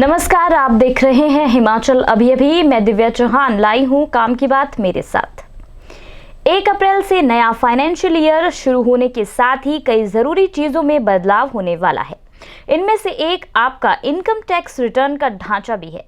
नमस्कार, आप देख रहे हैं हिमाचल अभी अभी। मैं दिव्या चौहान लाई हूं काम की बात मेरे साथ। 1 अप्रैल से नया फाइनेंशियल ईयर शुरू होने के साथ ही कई जरूरी चीजों में बदलाव होने वाला है। इनमें से एक आपका इनकम टैक्स रिटर्न का ढांचा भी है।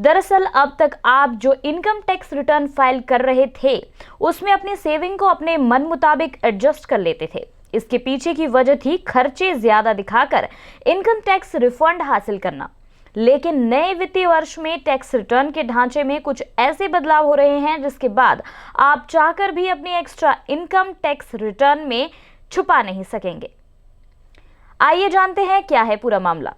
दरअसल अब तक आप जो इनकम टैक्स रिटर्न फाइल कर रहे थे उसमें अपनी सेविंग को अपने मन मुताबिक एडजस्ट कर लेते थे। इसके पीछे की वजह थी खर्चे ज्यादा दिखाकर इनकम टैक्स रिफंड हासिल करना। लेकिन नए वित्तीय वर्ष में टैक्स रिटर्न के ढांचे में कुछ ऐसे बदलाव हो रहे हैं जिसके बाद आप चाहकर भी अपनी एक्स्ट्रा इनकम टैक्स रिटर्न में छुपा नहीं सकेंगे। आइए जानते हैं क्या है पूरा मामला।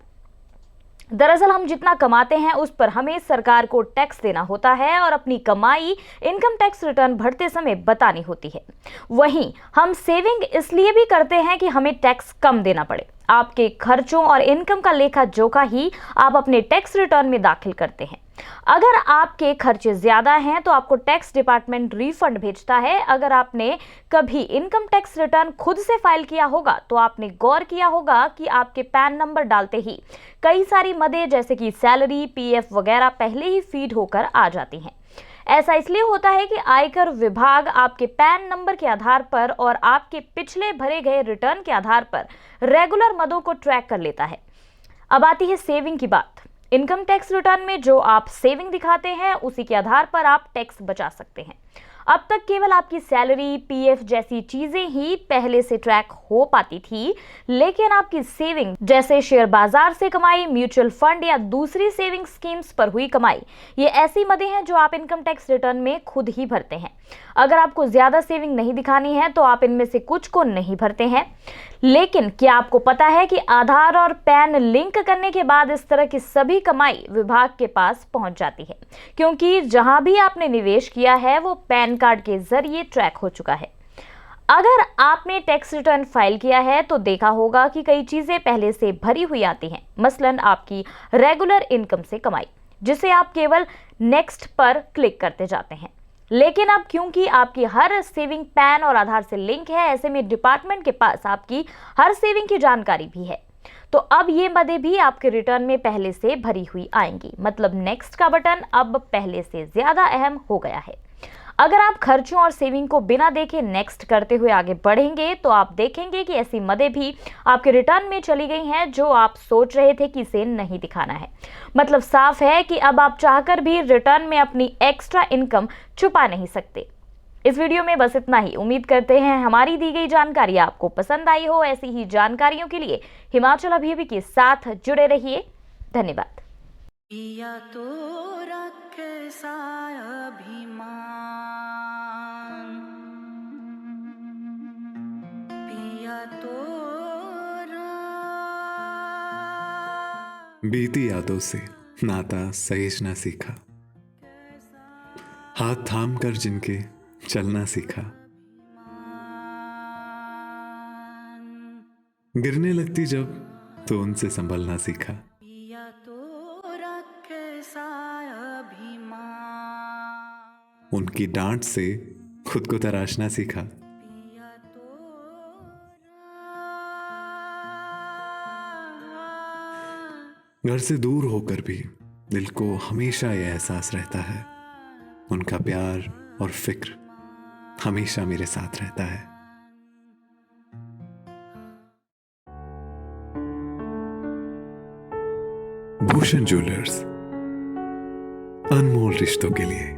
दरअसल हम जितना कमाते हैं उस पर हमें सरकार को टैक्स देना होता है और अपनी कमाई इनकम टैक्स रिटर्न भरते समय बतानी होती है। वहीं हम सेविंग इसलिए भी करते हैं कि हमें टैक्स कम देना पड़े। आपके खर्चों और इनकम का लेखा जोखा ही आप अपने टैक्स रिटर्न में दाखिल करते हैं। अगर आपके खर्चे ज्यादा हैं तो आपको टैक्स डिपार्टमेंट रिफंड भेजता है। अगर आपने कभी इनकम टैक्स रिटर्न खुद से फाइल किया होगा तो आपने गौर किया होगा कि आपके पैन नंबर डालते ही कई सारी मदें जैसे कि सैलरी, पीएफ वगैरह पहले ही फीड होकर आ जाती हैं। ऐसा इसलिए होता है कि आयकर विभाग आपके पैन नंबर के आधार पर और आपके पिछले भरे गए रिटर्न के आधार पर रेगुलर मदों को ट्रैक कर लेता है। अब आती है सेविंग की बात। इनकम टैक्स रिटर्न में जो आप सेविंग दिखाते हैं उसी के आधार पर आप टैक्स बचा सकते हैं। अब तक केवल आपकी सैलरी, पीएफ जैसी चीजें ही पहले से ट्रैक हो पाती थी, लेकिन आपकी सेविंग जैसे शेयर बाजार से कमाई, म्यूचुअल फंड या दूसरी सेविंग स्कीम्स पर हुई कमाई, ये ऐसी मदें हैं जो आप इनकम टैक्स रिटर्न में खुद ही भरते हैं। अगर आपको ज्यादा सेविंग नहीं दिखानी है तो आप इनमें से कुछ को नहीं भरते हैं। लेकिन क्या आपको पता है कि आधार और पैन लिंक करने के बाद इस तरह की सभी कमाई विभाग के पास पहुंच जाती है, क्योंकि जहां भी आपने निवेश किया है वो पैन कार्ड के जरिए ट्रैक हो चुका है। अगर आपने टैक्स रिटर्न फाइल किया है तो देखा होगा कि कई चीजें पहले से भरी हुई आती हैं। मसलन आपकी रेगुलर इनकम से कमाई, जिसे आप केवल नेक्स्ट पर क्लिक करते जाते हैं। लेकिन अब क्योंकि आपकी हर सेविंग पैन और आधार से लिंक है, ऐसे में डिपार्टमेंट के पास आपकी हर सेविंग की जानकारी भी है। तो अब ये मदें भी आपके रिटर्न में पहले से भरी हुई आएंगी। मतलब नेक्स्ट का बटन अब पहले से ज्यादा अहम हो गया है। अगर आप खर्चों और सेविंग को बिना देखे नेक्स्ट करते हुए आगे बढ़ेंगे तो आप देखेंगे कि ऐसी मदें भी आपके रिटर्न में चली गई हैं जो आप सोच रहे थे कि इसे नहीं दिखाना है। मतलब साफ है कि अब आप चाहकर भी रिटर्न में अपनी एक्स्ट्रा इनकम छुपा नहीं सकते। इस वीडियो में बस इतना ही। उम्मीद करते हैं हमारी दी गई जानकारी आपको पसंद आई हो। ऐसी ही जानकारियों के लिए हिमाचल अभी अभी के साथ जुड़े रहिए। धन्यवाद। पिया तो कैसा अभिमान, पिया तो बीती यादों से नाता सहेजना सीखा, हाथ थाम कर जिनके चलना सीखा, गिरने लगती जब तो उनसे संभलना सीखा। पिया तो कैसा अभिमान, उनकी डांट से खुद को तराशना सीखा। पिया तो घर से दूर होकर भी दिल को हमेशा यह एहसास रहता है, उनका प्यार और फिक्र हमेशा मेरे साथ रहता है। भूषण ज्वेलर्स, अनमोल रिश्तों के लिए।